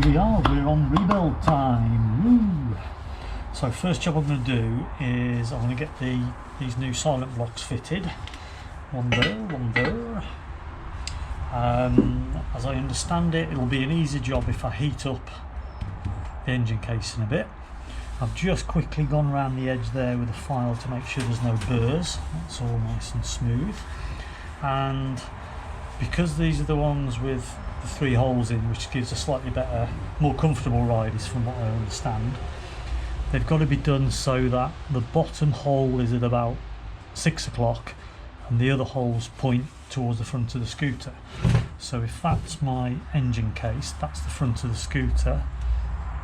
here we are, we're on rebuild time. Woo! So first job I'm going to do is I'm going to get these new silent blocks fitted. One there. As I understand it, it'll be an easy job if I heat up the engine casing a bit. I've just quickly gone around the edge there with a file to make sure there's no burrs. That's all nice and smooth. And because these are the ones with the 3 holes in, which gives a slightly better, more comfortable ride, is from what I understand, they've got to be done so that the bottom hole is at about 6 o'clock and the other holes point towards the front of the scooter. So if that's my engine case, that's the front of the scooter.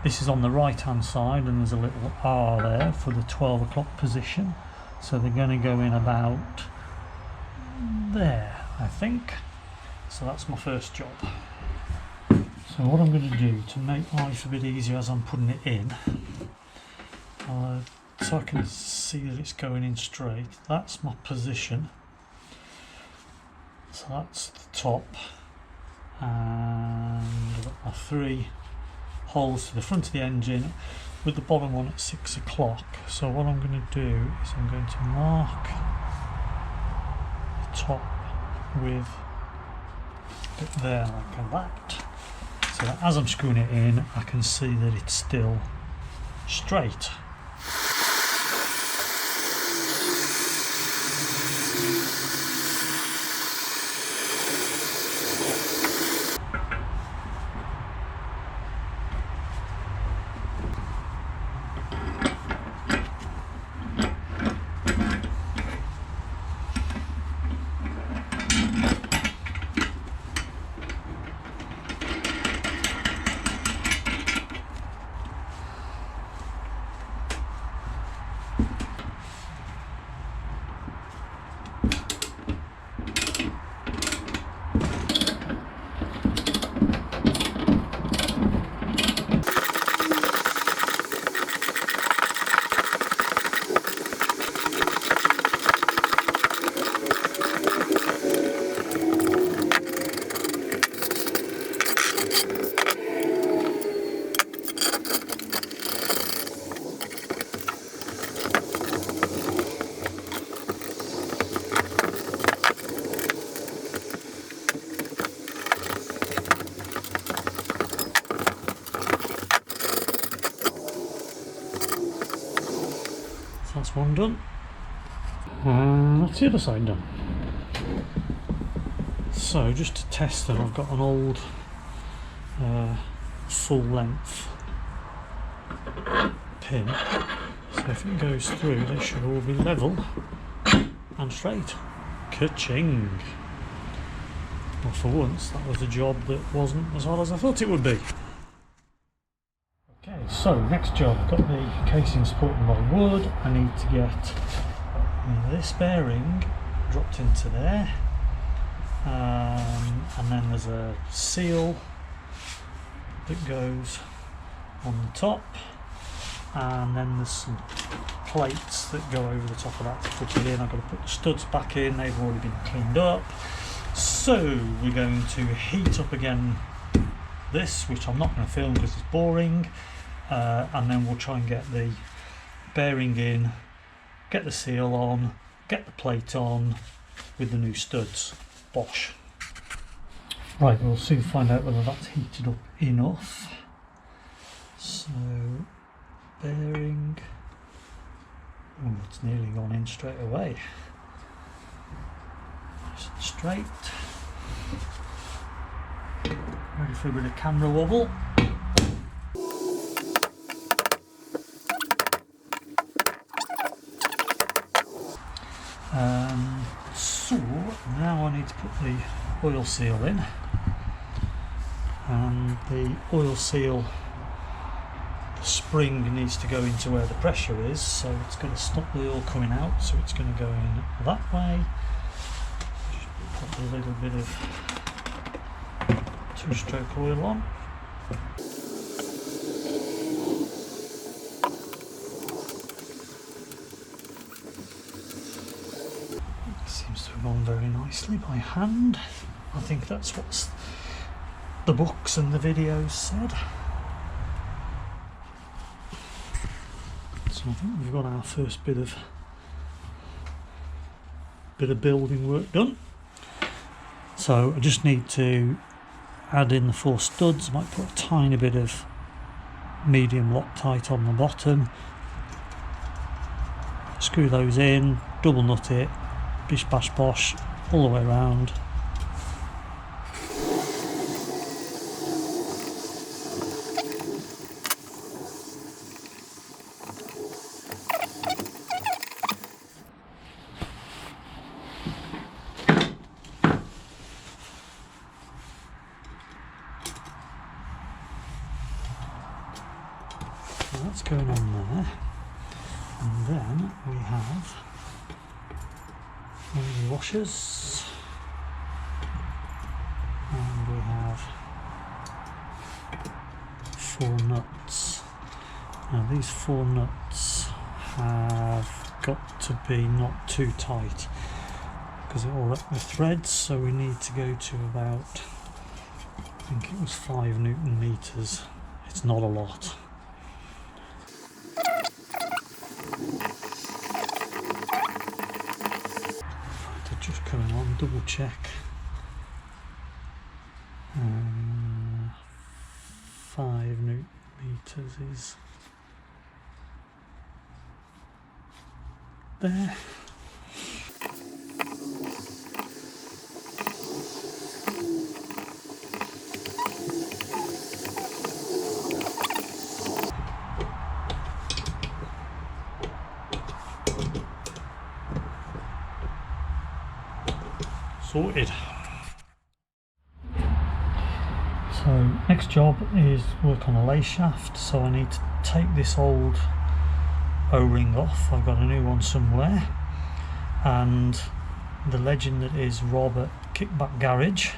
This is on the right hand side and there's a little R there for the 12 o'clock position. So they're going to go in about there, I think. So that's my first job. So what I'm going to do to make life a bit easier as I'm putting it in, so I can see that it's going in straight, that's my position. So that's the top, and I've got my 3 holes to the front of the engine with the bottom one at 6 o'clock. So what I'm going to do is I'm going to mark the top with it there like that, so that as I'm screwing it in I can see that it's still straight. That's one done, and that's the other side done. So just to test them, I've got an old full length pin, so if it goes through they should all be level and straight. Ka-ching! Well, for once that was a job that wasn't as hard as I thought it would be. Okay, so next job, I've got the casing supporting my wood. I need to get this bearing dropped into there, and then there's a seal that goes on the top, and then there's some plates that go over the top of that to put it in. I've got to put the studs back in, they've already been cleaned up. So we're going to heat up again this, which I'm not going to film because it's boring. And then we'll try and get the bearing in, get the seal on, get the plate on with the new studs. Bosh. Right, we'll soon find out whether that's heated up enough. So, bearing, oh, it's nearly gone in straight away. Nice and straight. Ready for a bit of camera wobble. So now I need to put the oil seal in, and the oil seal, the spring needs to go into where the pressure is, so it's going to stop the oil coming out, so it's going to go in that way. Just put a little bit of 2-stroke oil on. Seems to have gone very nicely by hand. I think that's what the books and the videos said. So I think we've got our first bit of building work done. So I just need to add in the 4 studs. I might put a tiny bit of medium Loctite on the bottom, screw those in, double nut it, bish bash bosh all the way around. That's going on there, and then we have one of the washers, and we have 4 nuts. Now these 4 nuts have got to be not too tight because it will wreck the threads, so we need to go to about, I think it was 5 Newton meters. It's not a lot. Just coming on, double check. 5 Newton meters is there. Sorted. So next job is work on a Layshaft. So I need to take this old O-ring off. I've got a new one somewhere, and the legend that is Rob at Kickback Garage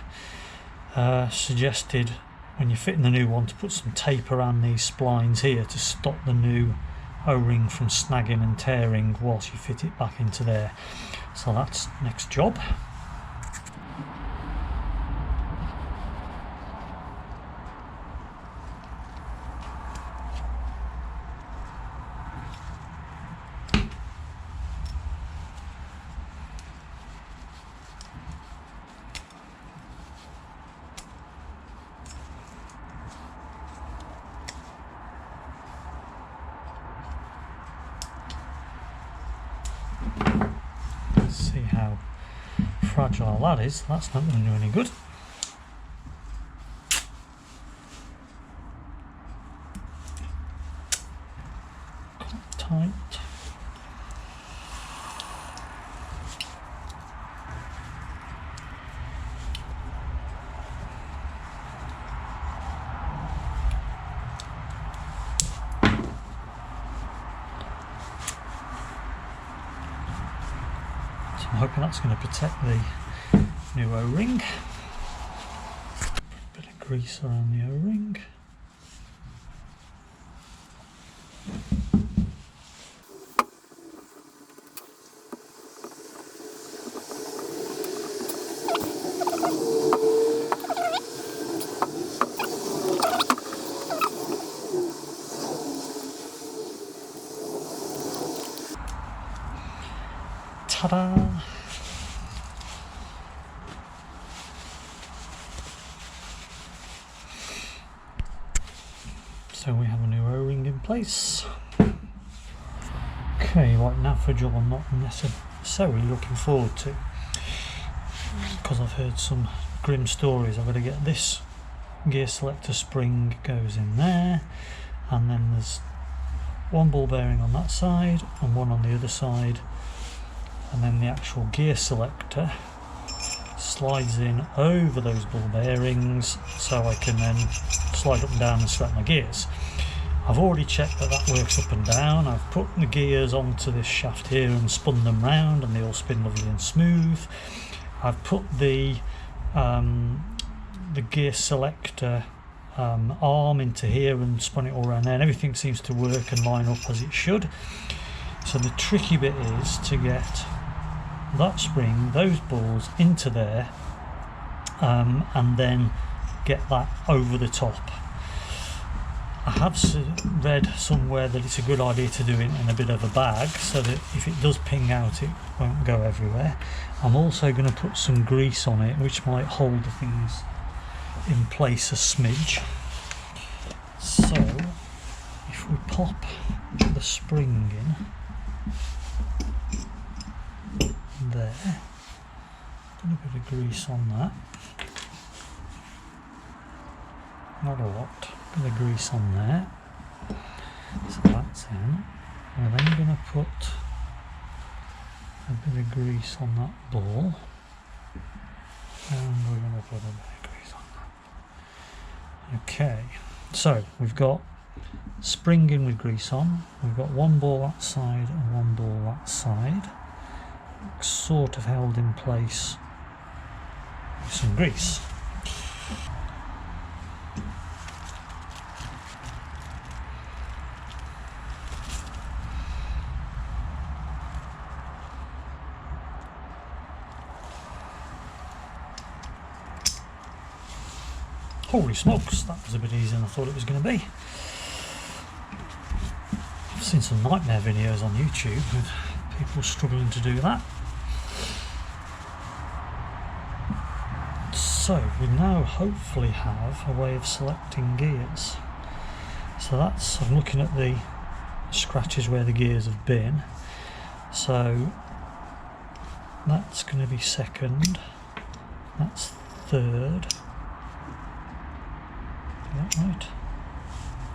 suggested when you're fitting the new one to put some tape around these splines here to stop the new O-ring from snagging and tearing whilst you fit it back into there. So that's next job. See how fragile that is. That's not going to do any good. Quite tight. I'm hoping that's going to protect the new O-ring. Put a bit of grease around the O-ring. Ta-da! So we have a new O-ring in place. Okay, right now for a job I'm not necessarily looking forward to, because I've heard some grim stories. I've got to get this gear selector spring goes in there, and then there's one ball bearing on that side and one on the other side, and then the actual gear selector slides in over those ball bearings so I can then slide up and down and select my gears. I've already checked that that works up and down. I've put the gears onto this shaft here and spun them round, and they all spin lovely and smooth. I've put the gear selector arm into here and spun it all around there, and everything seems to work and line up as it should. So the tricky bit is to get that spring, those balls into there, and then get that over the top. I have read somewhere that it's a good idea to do it in a bit of a bag so that if it does ping out it won't go everywhere. I'm also going to put some grease on it which might hold the things in place a smidge. So if we pop the spring in there, put a bit of grease on that, not a lot. Bit of grease on there, so that's in. We're then going to put a bit of grease on that ball, and we're going to put a bit of grease on that. Okay, so we've got spring in with grease on, we've got one ball that side and one ball that side, sort of held in place with some grease. Holy smokes, that was a bit easier than I thought it was going to be. I've seen some nightmare videos on YouTube with people struggling to do that. So we now hopefully have a way of selecting gears. So that's, I'm looking at the scratches where the gears have been. So that's going to be second, that's third. Is that right?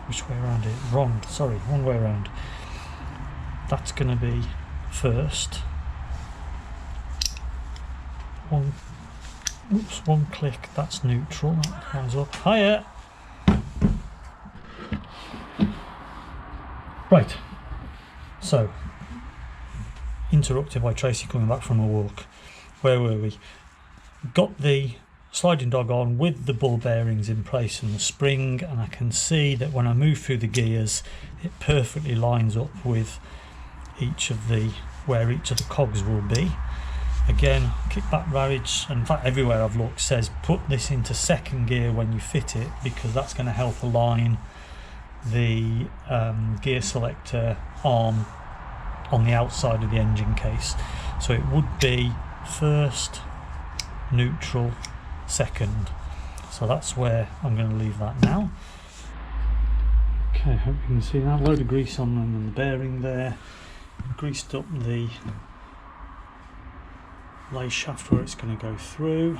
Which way around it? Wrong, sorry, wrong way around. That's going to be first. One click, that's neutral, that comes up. Hiya! Right, so, interrupted by Tracy coming back from a walk. Where were we? Got the sliding dog on with the ball bearings in place and the spring, and I can see that when I move through the gears it perfectly lines up with where each of the cogs will be. Again, kickback marriage, and in fact everywhere I've looked says put this into second gear when you fit it, because that's going to help align the gear selector arm on the outside of the engine case. So it would be first, neutral, second. So that's where I'm going to leave that now. Okay, hope you can see that. Load of grease on them and the bearing there. Greased up the Layshaft where it's going to go through.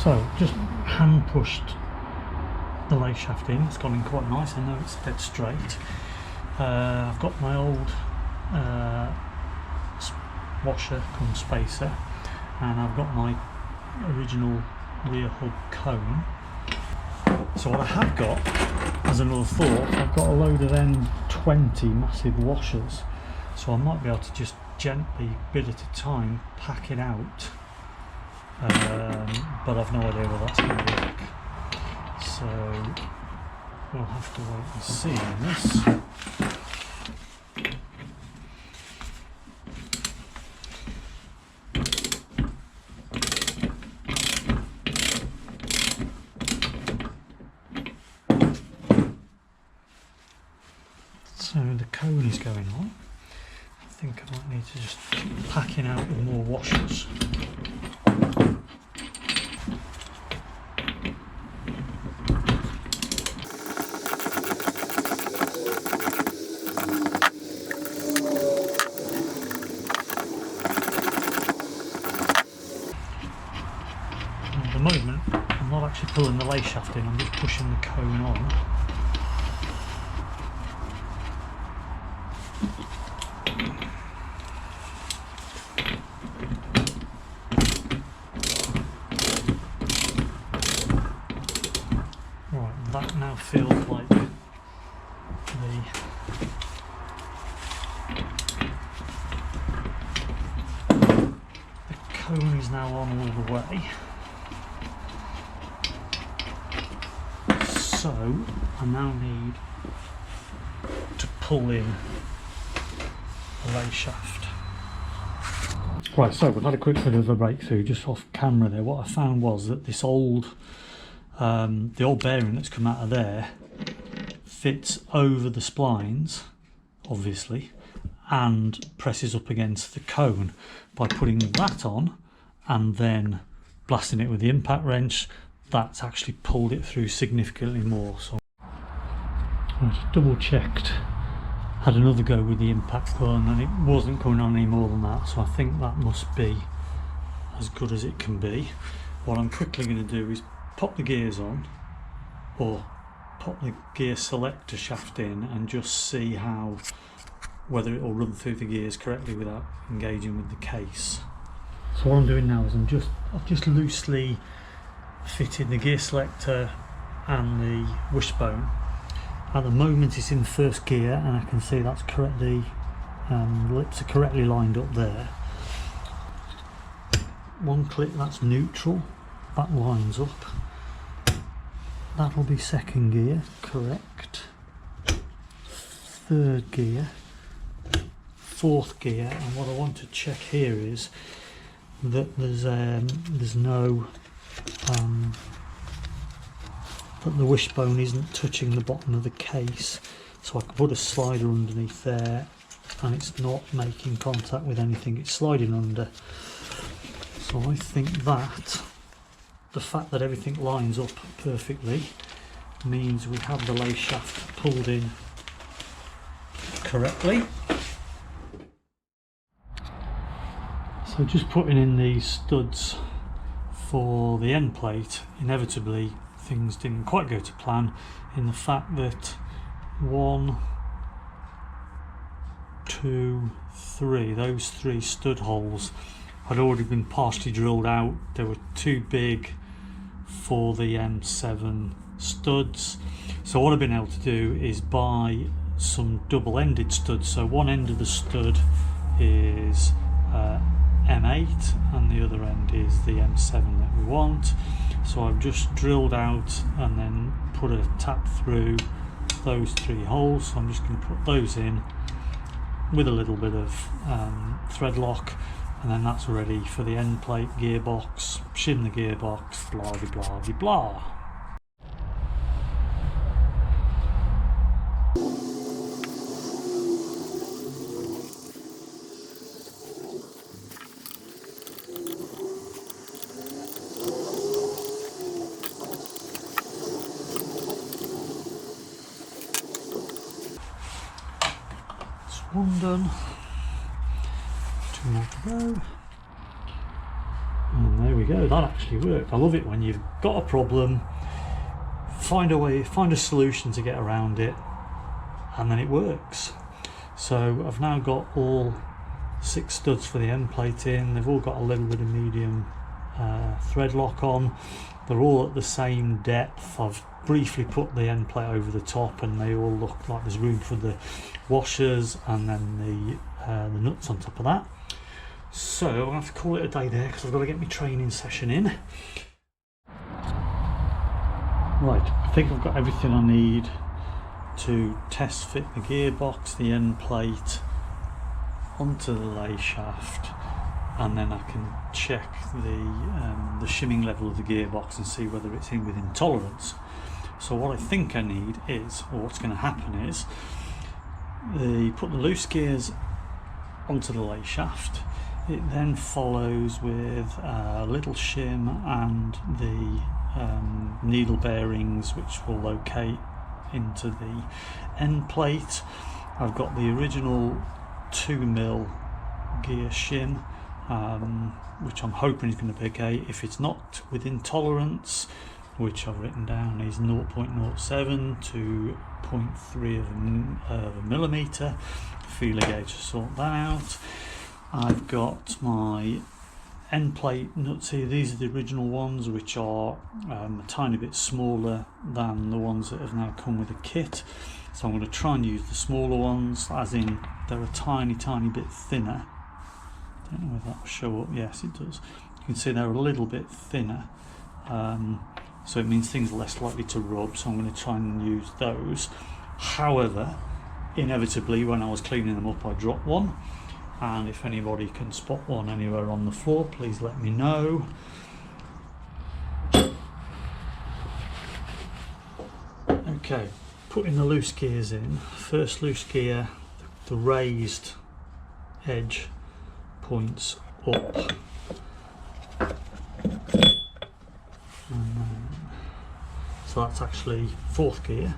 So just hand pushed the Layshaft in. It's gone in quite nice. I know it's dead straight. I've got my old washer cum spacer, and I've got my original rear hub cone. So what I have got as another thought, I've got a load of M20 massive washers, so I might be able to just gently, bit at a time, pack it out, but I've no idea whether that's going to work, so we'll have to wait and see on this. So the cone is going on. I think I might need to just keep packing out with more washers. At the moment, I'm not actually pulling the Layshaft in, I'm just pushing the cone on. That now feels like the cone is now on all the way. So I now need to pull in the Layshaft. Right, so we've had a quick bit of a breakthrough just off camera there. What I found was that this old the old bearing that's come out of there fits over the splines, obviously, and presses up against the cone. By putting that on and then blasting it with the impact wrench, that's actually pulled it through significantly more. So I just double checked, had another go with the impact gun, and it wasn't coming on any more than that, so I think that must be as good as it can be. What I'm quickly going to do is pop the gears on, or pop the gear selector shaft in, and just see whether it will run through the gears correctly without engaging with the case. So what I'm doing now is I've just loosely fitted the gear selector and the wishbone. At the moment it's in first gear, and I can see that's correctly, the lips are correctly lined up there. One click, that's neutral, that lines up. That'll be second gear, correct. Third gear, fourth gear, and what I want to check here is that there's no that the wishbone isn't touching the bottom of the case, so I can put a slider underneath there and it's not making contact with anything it's sliding under. So I think that the fact that everything lines up perfectly means we have the Layshaft pulled in correctly. So just putting in these studs for the end plate, inevitably things didn't quite go to plan, in the fact that 1, 2, 3, those 3 stud holes had already been partially drilled out. They were too big for the M7 studs, so what I've been able to do is buy some double-ended studs. So one end of the stud is M8 and the other end is the M7 that we want. So I've just drilled out and then put a tap through those 3 holes. So I'm just going to put those in with a little bit of thread lock, and then that's ready for the end plate, gearbox, shim the gearbox, blah de blah de blah. One done, 2 more to go, and there we go. That actually worked. I love it when you've got a problem, find a solution to get around it, and then it works. So I've now got all 6 studs for the end plate in. They've all got a little bit of medium thread lock on. They're all at the same depth. I've briefly put the end plate over the top, and they all look like there's room for the washers and then the nuts on top of that. So I'm going to have to call it a day there because I've got to get my training session in. Right, I think I've got everything I need to test fit the gearbox, the end plate onto the Layshaft, and then I can check the shimming level of the gearbox and see whether it's in within tolerance. So what I think I need is, or what's going to happen is, put the loose gears onto the Layshaft. It then follows with a little shim and the needle bearings, which will locate into the end plate. I've got the original 2mm gear shim, which I'm hoping is going to be okay. If it's not within tolerance, which I've written down is 0.07 to 0.3 of a millimetre, feeler gauge to sort that out. I've got my end plate nuts here. These are the original ones, which are a tiny bit smaller than the ones that have now come with a kit. So I'm going to try and use the smaller ones, as in they're a tiny bit thinner. Don't know if that will show up. Yes, it does. You can see they're a little bit thinner. So it means things are less likely to rub, so I'm going to try and use those. However, inevitably when I was cleaning them up I dropped one, and if anybody can spot one anywhere on the floor, please let me know. Okay, putting the loose gears in. First loose gear, the raised edge points up. So that's actually fourth gear.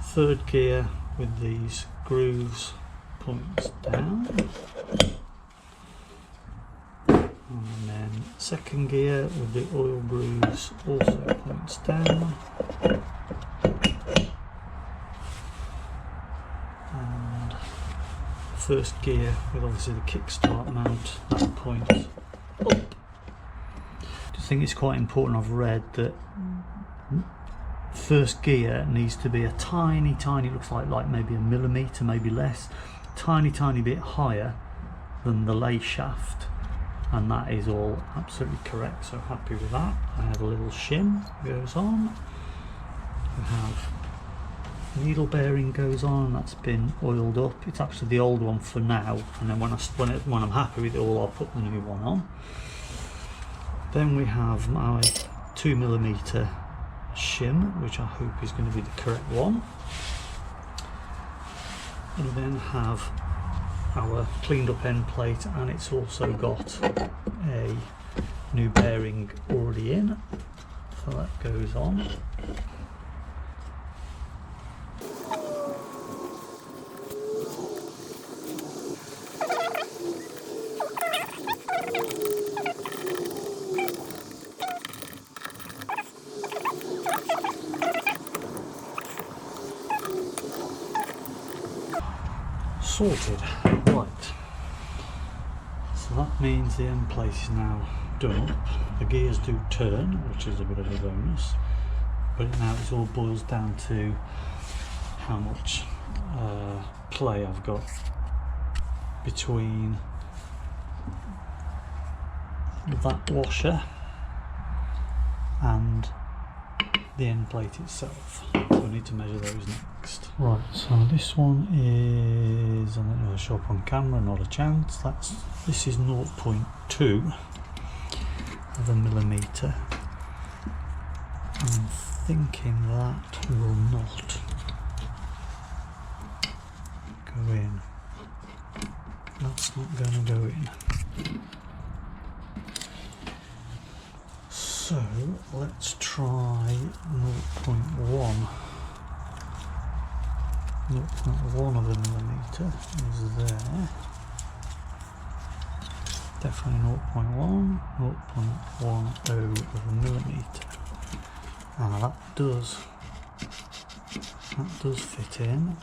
Third gear with these grooves points down. And then second gear with the oil grooves also points down. And first gear with obviously the kickstart mount, that points up. I think it's quite important, I've read that first gear needs to be a tiny, looks like maybe a millimetre, maybe less, tiny bit higher than the Layshaft, and that is all absolutely correct, so happy with that. I have a little shim goes on, we have needle bearing goes on, that's been oiled up. It's actually the old one for now, and then when I'm happy with it all, I'll put the new one on. Then we have my 2mm shim, which I hope is going to be the correct one. We then have our cleaned up end plate, and it's also got a new bearing already in, so that goes on. Sorted. Right, so that means the end plate is now done up. The gears do turn, which is a bit of a bonus, but now it all boils down to how much play I've got between that washer and the end plate itself. So I need to measure those next. Right, so this one is, I'm not going to show up on camera, not a chance. This is 0.2 of a millimetre. I'm thinking that will not go in. That's not going to go in. So let's try 0.1. 0.1 of a millimetre is there. Definitely 0.1, 0.10 of a millimetre. That does fit in.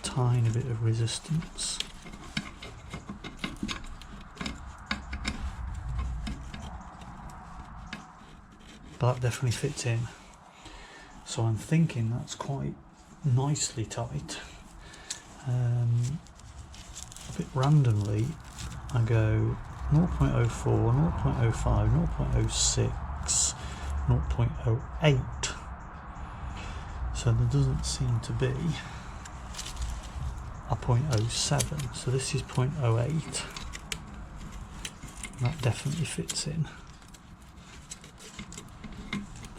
Tiny bit of resistance. But that definitely fits in. So I'm thinking that's quite nicely tight. A bit randomly, I go 0.04, 0.05, 0.06, 0.08. So there doesn't seem to be a 0.07. So this is 0.08. That definitely fits in.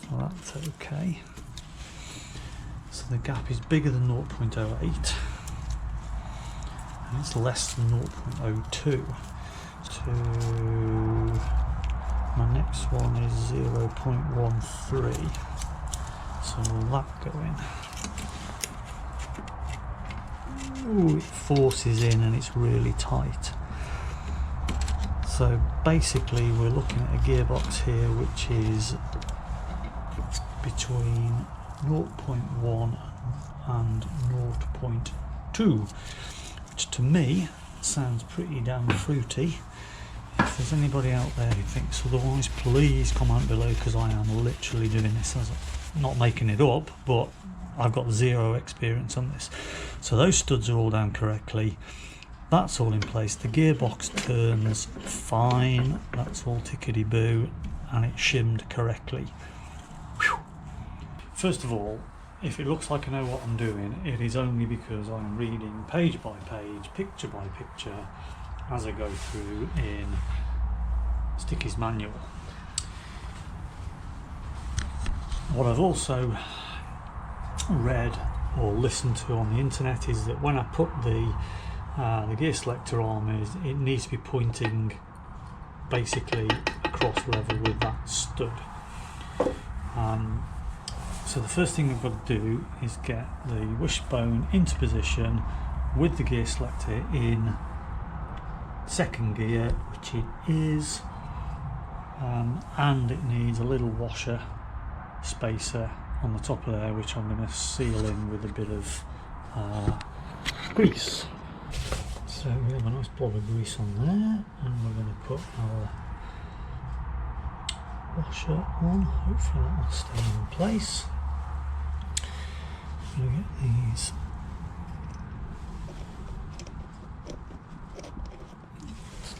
So that's okay. So the gap is bigger than 0.08 and it's less than 0.02. So my next one is 0.13. So will that go in? Ooh, it forces in and it's really tight. So basically we're looking at a gearbox here which is between 0.1 and 0.2, which to me sounds pretty damn fruity. If there's anybody out there who thinks otherwise, please comment below, because I am literally doing this as not making it up, but I've got zero experience on this. So those studs are all down correctly, that's all in place, the gearbox turns fine, that's all tickety boo, and it's shimmed correctly. Whew. First of all, if it looks like I know what I'm doing, it is only because I'm reading page by page, picture by picture, as I go through in Sticky's manual. What I've also read or listened to on the internet is that when I put the gear selector on, it needs to be pointing basically across level with that stud. So the first thing I've got to do is get the wishbone into position with the gear selector in second gear, which it is, and it needs a little washer spacer on the top of there, which I'm going to seal in with a bit of grease. So we have a nice blob of grease on there, and we're going to put our washer on. Hopefully that will stay in place. I'm going to get these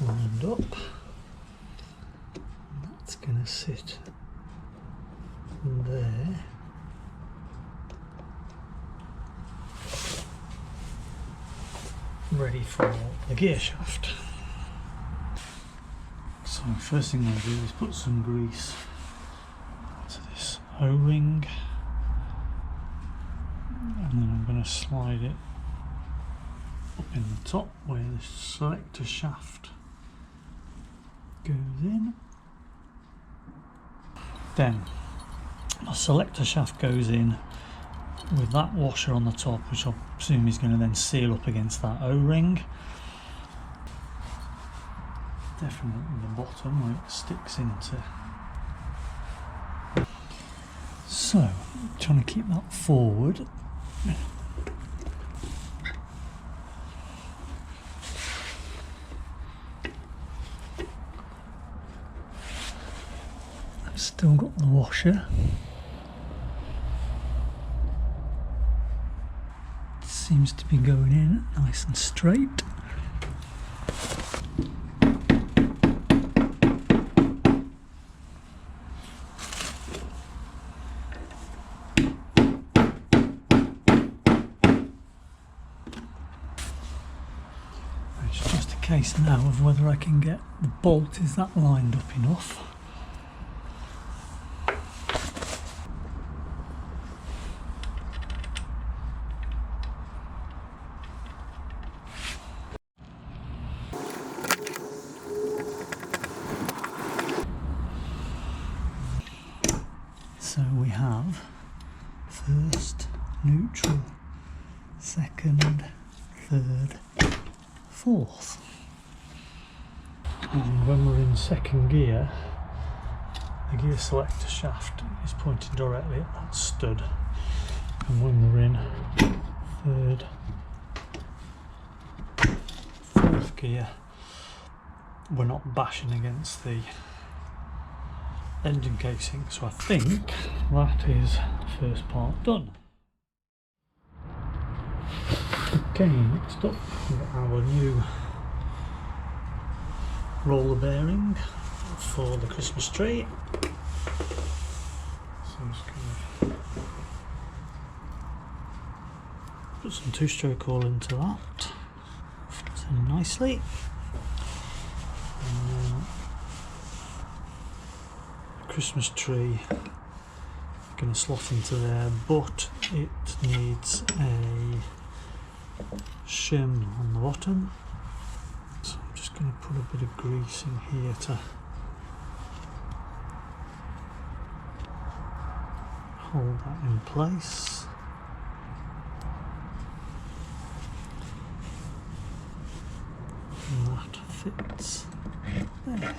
lined up. And that's going to sit there. Ready for the gear shaft. So first thing I'll do is put some grease to this O-ring, and then I'm going to slide it up in the top where the selector shaft goes in. Then my selector shaft goes in with that washer on the top, which I presume is going to then seal up against that O-ring. Definitely the bottom where it sticks into. So, trying to keep that forward. I've still got the washer. It seems to be going in nice and straight. It's just a case now of whether I can get the bolt, is that lined up enough? So we have first, neutral, second, third, fourth. And when we're in second gear, the gear selector shaft is pointing directly at that stud. And when we're in third, fourth gear, we're not bashing against the engine casing. So I think that is the first part done. Okay, next up we've got our new roller bearing for the Christmas tree. So I'm just going to put some two-stroke oil into that. Fits in nicely. And Christmas tree going to slot into there, but it needs a shim on the bottom, so I'm just going to put a bit of grease in here to hold that in place. And that fits there.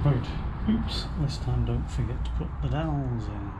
Right, oops, this time don't forget to put the dowels in.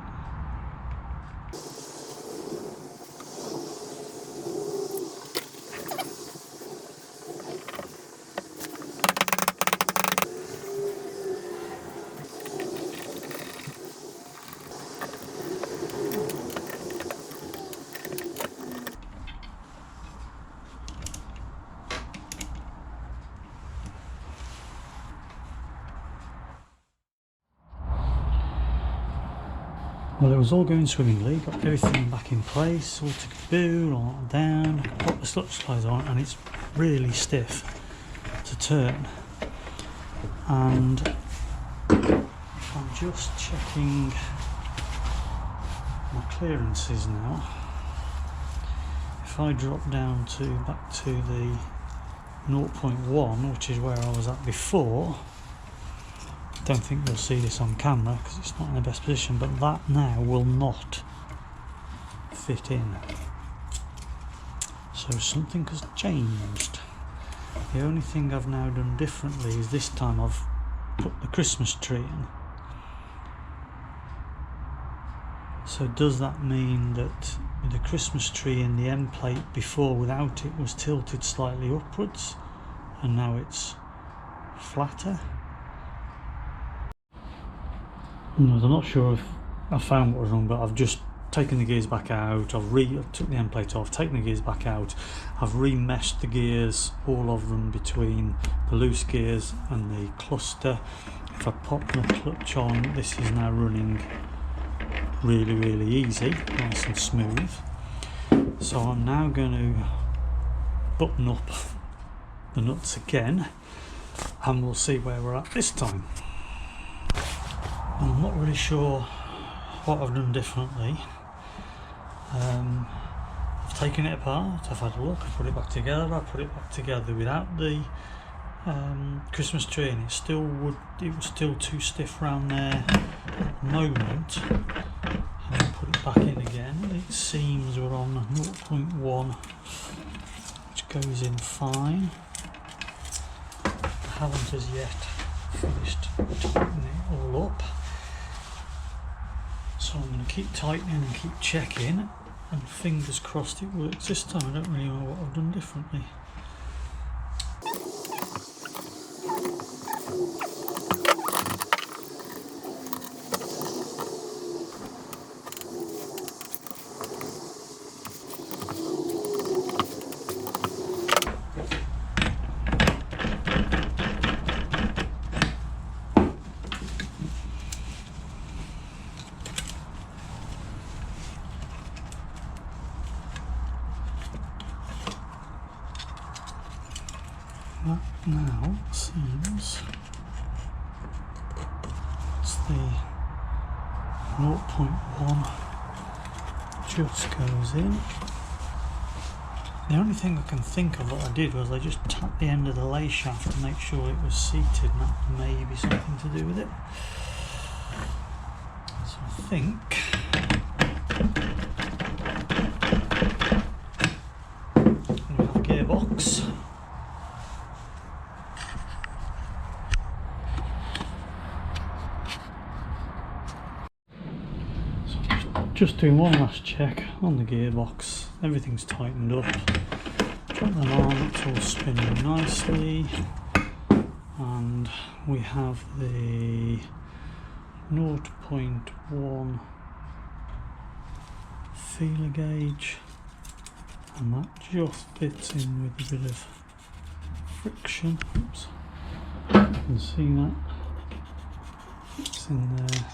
Well, it was all going swimmingly, got everything back in place, all to caboodle, all down, put the sludge slides on, and it's really stiff to turn. And I'm just checking my clearances now. If I drop down to back to the 0.1, which is where I was at before, don't think you'll see this on camera because it's not in the best position, but that now will not fit in. So something has changed. The only thing I've now done differently is this time I've put the Christmas tree in. So does that mean that the Christmas tree in the end plate before without it was tilted slightly upwards and now it's flatter? I'm not sure if I found what was wrong, but I've just taken the gears back out, I've took the end plate off, taken the gears back out, I've remeshed the gears, all of them, between the loose gears and the cluster. If I pop the clutch on, this is now running really easy, nice and smooth. So I'm now going to button up the nuts again and we'll see where we're at this time. I'm not really sure what I've done differently. I've taken it apart, I've had a look, I've put it back together. I put it back together without the Christmas tree, and it was still too stiff round there at the moment. And then put it back in again. It seems we're on 0.1, which goes in fine. I haven't as yet finished tightening it all up. So I'm going to keep tightening and keep checking, and fingers crossed it works this time. I don't really know what I've done differently. That now seems it's the 0.1 just goes in. The only thing I can think of what I did was I just tapped the end of the Layshaft to make sure it was seated, and that may be something to do with it. So I think we have a gearbox. Just doing one last check on the gearbox. Everything's tightened up. Drop them on, it's all spinning nicely. And we have the 0.1 feeler gauge, and that just fits in with a bit of friction. Oops. You can see that. It's in there.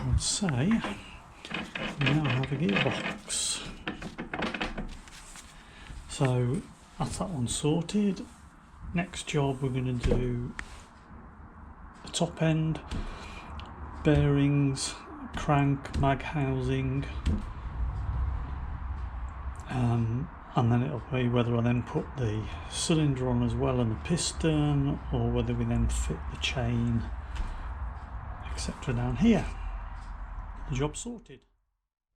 I'd say we now have a gearbox. So that's that one sorted. Next job, we're going to do the top end, bearings, crank, mag housing, and then it'll be whether I then put the cylinder on as well and the piston, or whether we then fit the chain, etc. down here. The job sorted.